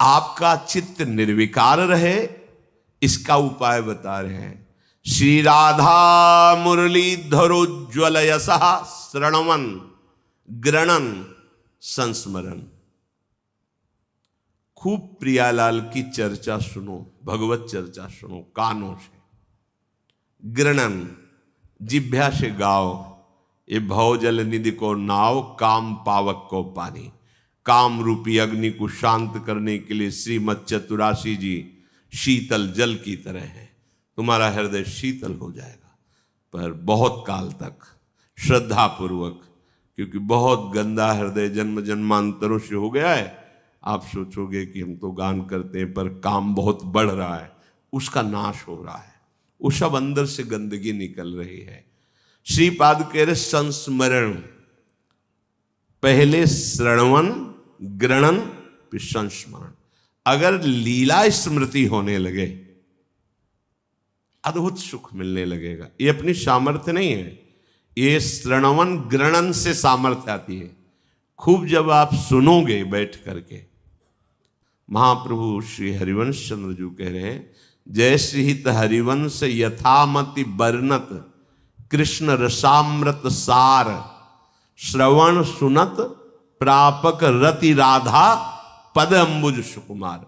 आपका चित्त निर्विकार रहे, इसका उपाय बता रहे हैं। श्री राधा मुरलीधरोज्ज्वल यशः श्रणवन ग्रणन संस्मरण। खूब प्रियालाल की चर्चा सुनो, भगवत चर्चा सुनो कानों से। ग्रणन जिभ्या से गाओ, ये भवजल निधि को नाव, काम पावक को पानी। काम रूपी अग्नि को शांत करने के लिए श्रीमद चतुराशी जी शीतल जल की तरह है। तुम्हारा हृदय शीतल हो जाएगा, पर बहुत काल तक श्रद्धा पूर्वक, क्योंकि बहुत गंदा हृदय जन्म जन्मांतरों से हो गया है। आप सोचोगे कि हम तो गान करते हैं, पर काम बहुत बढ़ रहा है, उसका नाश हो रहा है, वो सब अंदर से गंदगी निकल रही है। श्रीपाद कह रहे संस्मरण, पहले श्रवण ग्रहण फिर संस्मरण। अगर लीला स्मृति होने लगे, अद्भुत सुख मिलने लगेगा। ये अपनी सामर्थ्य नहीं है, ये श्रवण ग्रहण से सामर्थ्य आती है। खूब जब आप सुनोगे बैठ करके, महाप्रभु श्री हरिवंश चंद्र जी कह रहे हैं, जय श्रीहित हरिवंश यथामति बरनत कृष्ण रसामृत सार, श्रवण सुनत प्रापक रति राधा पद अंबुज सुकुमार।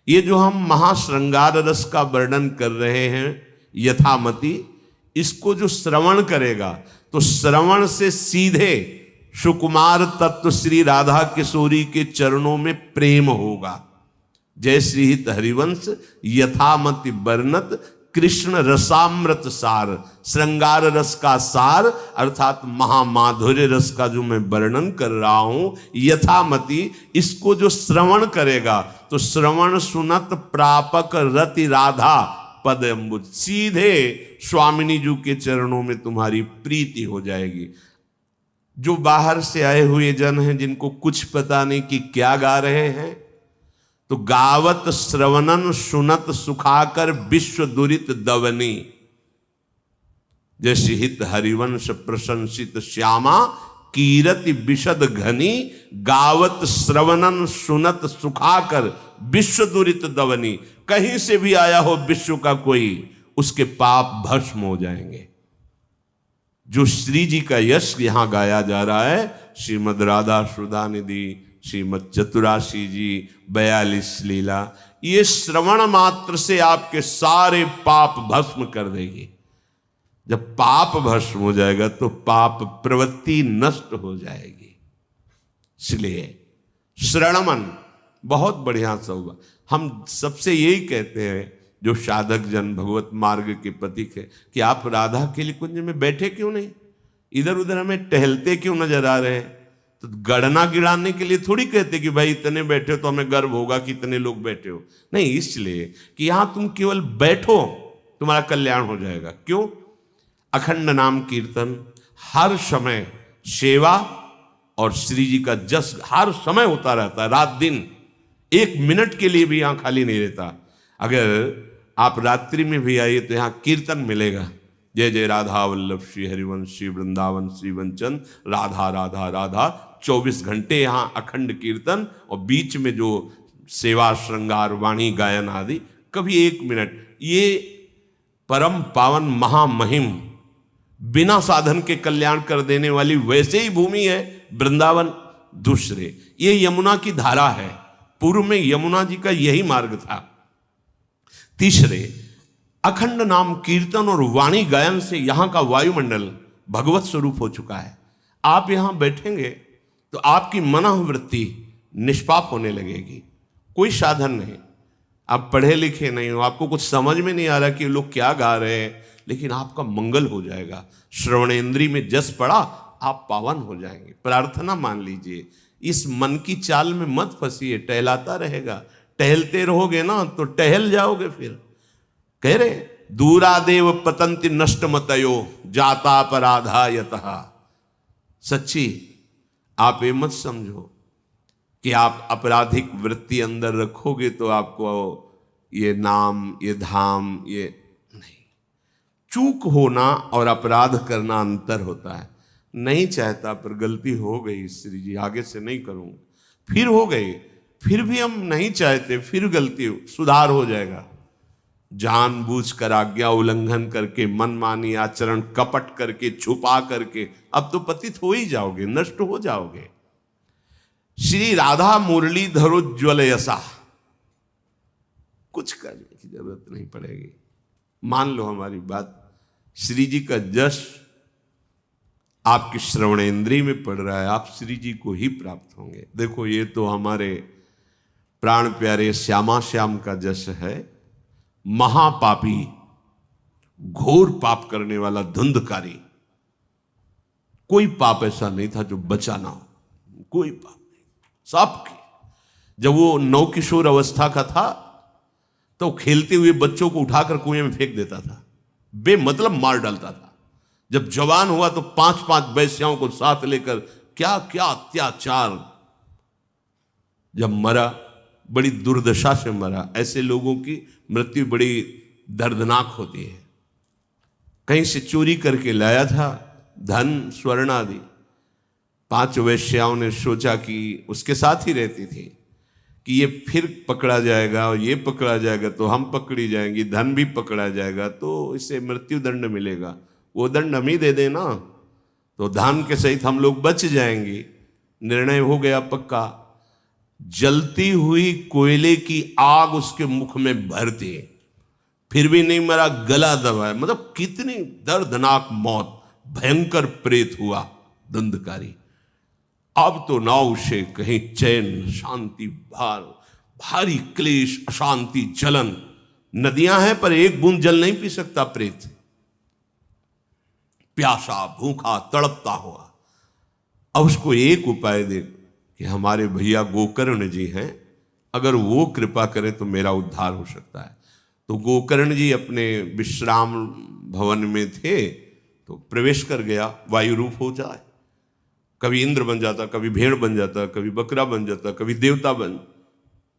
ये जो हम महाश्रृंगार रस का वर्णन कर रहे हैं यथामति, इसको जो श्रवण करेगा तो श्रवण से सीधे सुकुमार तत्व श्री राधा किशोरी के चरणों में प्रेम होगा। जय श्रीहित हरिवंश यथामति बरनत कृष्ण रसामृत सार, श्रृंगार रस का सार अर्थात महामाधुर्य रस का जो मैं वर्णन कर रहा हूं यथामति, इसको जो श्रवण करेगा तो श्रवण सुनत प्रापक रति राधा पद अम्बुज, सीधे स्वामिनी जी के चरणों में तुम्हारी प्रीति हो जाएगी। जो बाहर से आए हुए जन हैं, जिनको कुछ पता नहीं कि क्या गा रहे हैं, तो गावत श्रवणन सुनत सुखाकर विश्व दुरित दवनी। जैसे हित हरिवंश प्रशंसित श्यामा कीरति विशद घनी, गावत श्रवणन सुनत सुखाकर विश्व दुरित दवनी। कहीं से भी आया हो विश्व का कोई, उसके पाप भस्म हो जाएंगे। जो श्री जी का यश यहां गाया जा रहा है, श्रीमद राधा सुधा निधि, श्रीमद चतुराशी जी 42 लीला, ये श्रवण मात्र से आपके सारे पाप भस्म कर देगी। जब पाप भस्म हो जाएगा तो पाप प्रवृत्ति नष्ट हो जाएगी। इसलिए श्रवण बहुत बढ़िया सा होगा। हम सबसे यही कहते हैं जो साधक जन भगवत मार्ग के पथिक है कि आप राधा के लिए कुंज में बैठे क्यों नहीं, इधर उधर हमें टहलते क्यों नजर आ रहे हैं। तो गणना गिराने के लिए थोड़ी कहते कि भाई इतने बैठे हो तो हमें गर्व होगा कि इतने लोग बैठे हो, नहीं, इसलिए कि यहां तुम केवल बैठो, तुम्हारा कल्याण हो जाएगा। क्यों? अखंड नाम कीर्तन, हर समय सेवा और श्री जी का जस हर समय होता रहता है, रात दिन, एक मिनट के लिए भी यहां खाली नहीं रहता। अगर आप रात्रि में भी आइए तो यहां कीर्तन मिलेगा। जय जय राधा वल्लभ श्री हरिवंश श्री वृंदावन श्री वंचन राधा राधा राधा, 24 घंटे यहां अखंड कीर्तन, और बीच में जो सेवा श्रृंगार वाणी गायन आदि, कभी 1 मिनट। ये परम पावन महामहिम बिना साधन के कल्याण कर देने वाली वैसे ही भूमि है वृंदावन। दूसरे, ये यमुना की धारा है, पूर्व में यमुना जी का यही मार्ग था। तीसरे, अखंड नाम कीर्तन और वाणी गायन से यहां का वायुमंडल भगवत स्वरूप हो चुका है। आप यहां बैठेंगे तो आपकी मनोवृत्ति निष्पाप होने लगेगी। कोई साधन नहीं, आप पढ़े लिखे नहीं हो, आपको कुछ समझ में नहीं आ रहा कि लोग क्या गा रहे हैं, लेकिन आपका मंगल हो जाएगा। श्रवणेंद्री में जस पड़ा, आप पावन हो जाएंगे। प्रार्थना मान लीजिए, इस मन की चाल में मत फंसिए, टहलाता रहेगा। टहलते रहोगे ना तो टहल जाओगे। फिर कह रहे दूरादेव पतंति नष्ट मतयो जाता अपराधा यतः। सच्ची आप ये मत समझो कि आप आपराधिक वृत्ति अंदर रखोगे तो आपको ये नाम, ये धाम, ये नहीं। चूक होना और अपराध करना अंतर होता है। नहीं चाहता पर गलती हो गई, श्री जी आगे से नहीं करूंगा, फिर हो गई, फिर भी हम नहीं चाहते, फिर गलती सुधार हो जाएगा। जानबूझकर आज्ञा उल्लंघन करके, मनमानी आचरण, कपट करके, छुपा करके अब तो पतित हो ही जाओगे, नष्ट हो जाओगे। श्री राधा मुरलीधरोज्ज्वल यसा, कुछ करने की जरूरत नहीं पड़ेगी। मान लो हमारी बात, श्री जी का जश आपकी श्रवणेंद्रिय में पड़ रहा है, आप श्री जी को ही प्राप्त होंगे। देखो ये तो हमारे प्राण प्यारे श्यामा श्याम का जश है। महापापी, घोर पाप करने वाला, धुंधकारी, कोई पाप ऐसा नहीं था जो बचा ना हो, कोई पाप नहीं, सब की। जब वो नवकिशोर अवस्था का था तो खेलते हुए बच्चों को उठाकर कुएं में फेंक देता था, बेमतलब मार डालता था। जब जवान हुआ तो 5-5 वैश्याओं को साथ लेकर क्या क्या अत्याचार। जब मरा बड़ी दुर्दशा से मरा। ऐसे लोगों की मृत्यु बड़ी दर्दनाक होती है। कहीं से चोरी करके लाया था धन स्वर्ण आदि। 5 वैश्याओं ने सोचा कि उसके साथ ही रहती थी कि ये फिर पकड़ा जाएगा और ये पकड़ा जाएगा तो हम पकड़ी जाएंगी, धन भी पकड़ा जाएगा तो इसे मृत्यु दंड मिलेगा, वो दंड हम ही दे देना तो धन के सहित हम लोग बच जाएंगे। निर्णय हो गया पक्का। जलती हुई कोयले की आग उसके मुख में भरती, फिर भी नहीं मरा, गला दबाया। मतलब कितनी दर्दनाक मौत, भयंकर प्रेत हुआ धुंधकारी। अब तो ना उसे कहीं चैन, शांति, भारी क्लेश, अशांति, जलन। नदियां हैं पर एक बूंद जल नहीं पी सकता प्रेत। प्यासा, भूखा, तड़पता हुआ। अब उसको एक उपाय दे कि हमारे भैया गोकर्ण जी हैं, अगर वो कृपा करें तो मेरा उद्धार हो सकता है। तो गोकर्ण जी अपने विश्राम भवन में थे तो प्रवेश कर गया, वायु रूप हो जाए। कभी इंद्र बन जाता, कभी भेड़ बन जाता, कभी बकरा बन जाता, कभी देवता बन।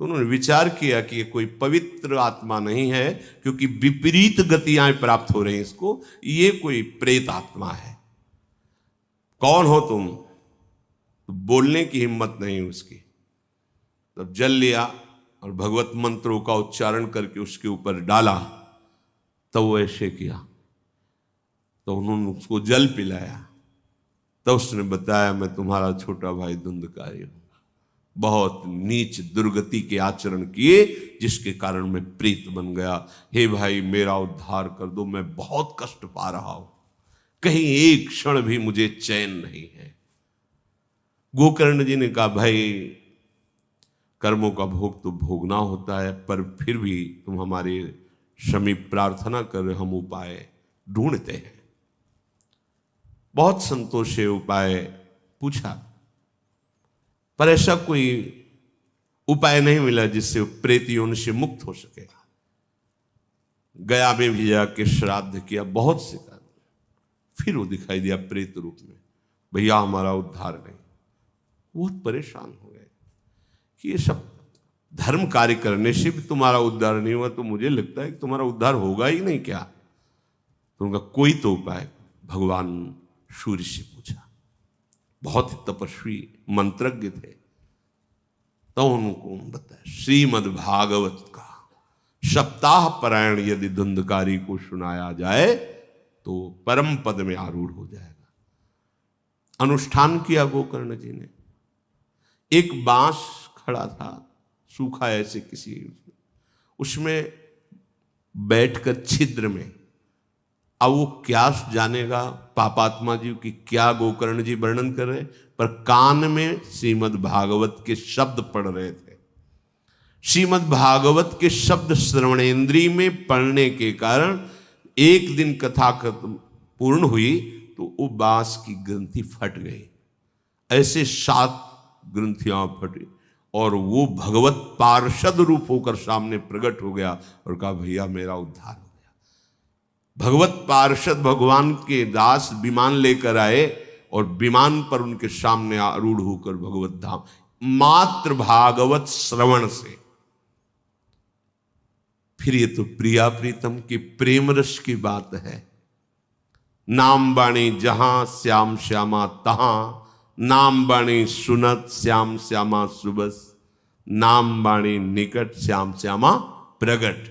तो उन्होंने विचार किया कि ये कोई पवित्र आत्मा नहीं है, क्योंकि विपरीत गतियां प्राप्त हो रही हैं इसको, ये कोई प्रेत आत्मा है। कौन हो तुम? तो बोलने की हिम्मत नहीं उसकी। तब जल लिया और भगवत मंत्रों का उच्चारण करके उसके ऊपर डाला, तब वो ऐसे किया। तो उन्होंने उसको जल पिलाया। तो उसने बताया, मैं तुम्हारा छोटा भाई धुंधकारी हूं, बहुत नीच दुर्गति के आचरण किए जिसके कारण मैं प्रेत बन गया। हे भाई मेरा उद्धार कर दो, मैं बहुत कष्ट पा रहा हूं, कहीं एक क्षण भी मुझे चैन नहीं है। गोकर्ण जी ने कहा, भाई कर्मों का भोग तो भोगना होता है, पर फिर भी तुम हमारे समीप प्रार्थना कर, हम उपाय ढूंढते हैं। बहुत संतोष से उपाय पूछा, पर ऐसा कोई उपाय नहीं मिला जिससे प्रेत योनि से मुक्त हो सके। गया में भी जाके श्राद्ध किया, बहुत से कारण, फिर वो दिखाई दिया प्रेत रूप में। भैया हमारा उद्धार नहीं। बहुत परेशान हो गए कि ये सब धर्म कार्य करने से भी तुम्हारा उद्धार नहीं हुआ, तो मुझे लगता है कि तुम्हारा उद्धार होगा ही नहीं क्या। तो उनका कोई तो उपाय भगवान सूर्य से पूछा। बहुत ही तपस्वी मंत्रज्ञ थे। तो उनको बताया, श्रीमद् भागवत का सप्ताह पारायण यदि धुंधकारी को सुनाया जाए तो परम पद में आरूढ़ हो जाएगा। अनुष्ठान किया गोकर्ण जी ने। एक बांस खड़ा था सूखा ऐसे किसी, उसमें बैठकर छिद्र में, अब वो क्या जानेगा पापात्मा जी की क्या गोकर्ण जी वर्णन कर रहे, पर कान में श्रीमद् भागवत के शब्द पढ़ रहे थे। श्रीमद् भागवत के शब्द श्रवणेंद्रिय में पढ़ने के कारण एक दिन कथा पूर्ण हुई तो वो बांस की ग्रंथि फट गई। ऐसे 7 ग्रंथियां फटी और वो भगवत पार्षद रूप होकर सामने प्रकट हो गया और कहा, भैया मेरा उद्धार हो गया। भगवत पार्षद भगवान के दास विमान लेकर आए और विमान पर उनके सामने आरूढ़ होकर भगवत धाम, मात्र भागवत श्रवण से। फिर ये तो प्रिया प्रीतम की प्रेम रस की बात है। नाम बाणी जहां श्याम श्यामा तहां, नाम बाणी सुनत श्याम श्यामा सुबस। नाम बाणी निकट श्याम श्यामा प्रगट।